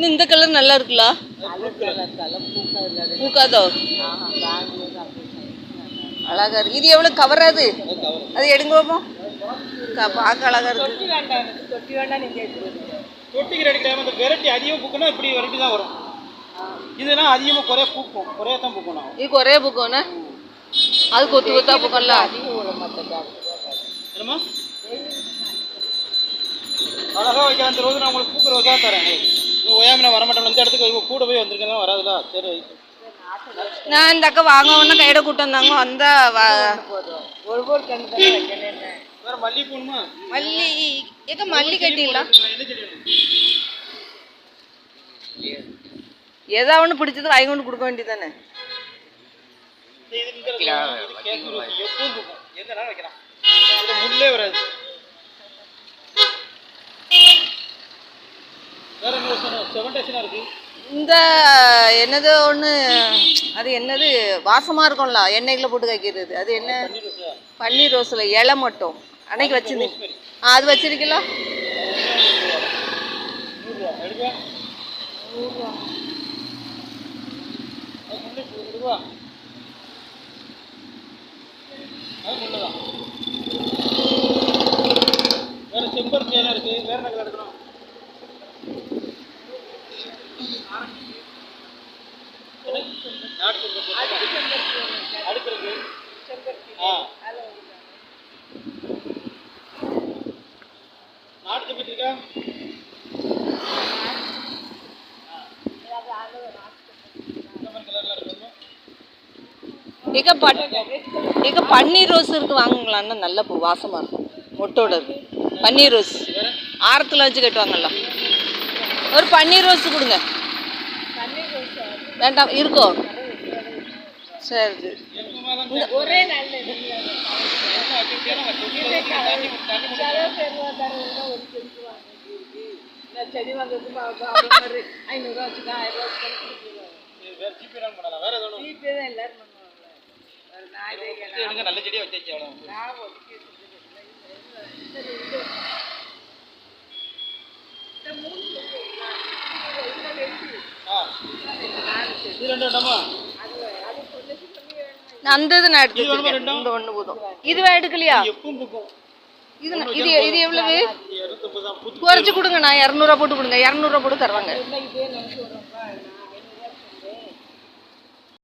இந்த கலர் நல்லா இருக்குல்ல? பூக்காதோ? அழகா இருக்கு. இது எவ்வளவு கவராது? அது எடுங்கோமோ. பார்க்க அழகா இருக்கு. தொட்டிக்கு ரெடி டைம் அந்த வெரைட்டி அதிகமாக பூக்கணும். இப்படி வெரைட்டி தான் வரும். இதெல்லாம் அதிகமாக குறைய பூக்கும். குறைய தான் பூக்கணும். இது குறைய பூக்கணும். அது கொத்து கொத்தா பூக்கம்ல. என்னமா அழகாக வைக்கிற அந்த ரோஸ் நான் உங்களுக்கு பூக்கிற ரோஸாக தரேன். நீங்கள் ஓயாமல் வரமாட்டேன். இந்த இடத்துக்கு கூட போய் வந்திருக்கேன் வராதுல. சரி நான் இந்த அக்கா வாங்கணும்னா கையில கூட்டம் வந்தாங்க அந்த வேற மல்லி பூணுமா? மல்லி ஏக்க மல்லி கட்டிங்களா? ஏதா ஒன்று பிடிச்சது வாங்கி கொண்டு கொடுக்க வேண்டியதானே. முள்ளே வராது. இந்த என்னது ஒன்று அது என்னது வாசமா இருக்கும்ல எண்ணெய்க்குள்ள போட்டு வைக்கிறது. அது என்ன? பன்னீர் ரோஸ்ல இலை மட்டும் அன்னைக்கு வச்சிருந்தீங்க. அது வச்சிருக்கீங்களா? வேற செம்பருத்தி இலை இருக்கு. வேற என்ன எடுக்கணும்? அடுக்கிறது நாட்டு செம்பருத்தி இருக்கா? ஏக்க பன்னீர் ரோஸ் இருக்கு வாங்குங்களான்னா நல்ல பூ வாசமா இருக்கும். மொட்டோட இருக்கு பன்னீர் ரோஸ். ஆரத்தில் வச்சு கட்டுவாங்கல்ல. ஒரு பன்னீர் ரோஸ் கொடுங்க. வேண்டாம் இருக்கோ? சரி ஒரே நல்ல செடி வந்தது 500 வச்சுக்கா 1000 எல்லாரும் நல்ல செடியா வச்சு அந்த இது நான் எடுத்து இந்த ஒண்ணு போதும். இதுவே எடுக்கலையா? இது இது இது எவ்வளவு? குறைச்சு கொடுங்க. நான் 200 போட்டு கொடுங்க. 200 போட்டு தருவாங்க.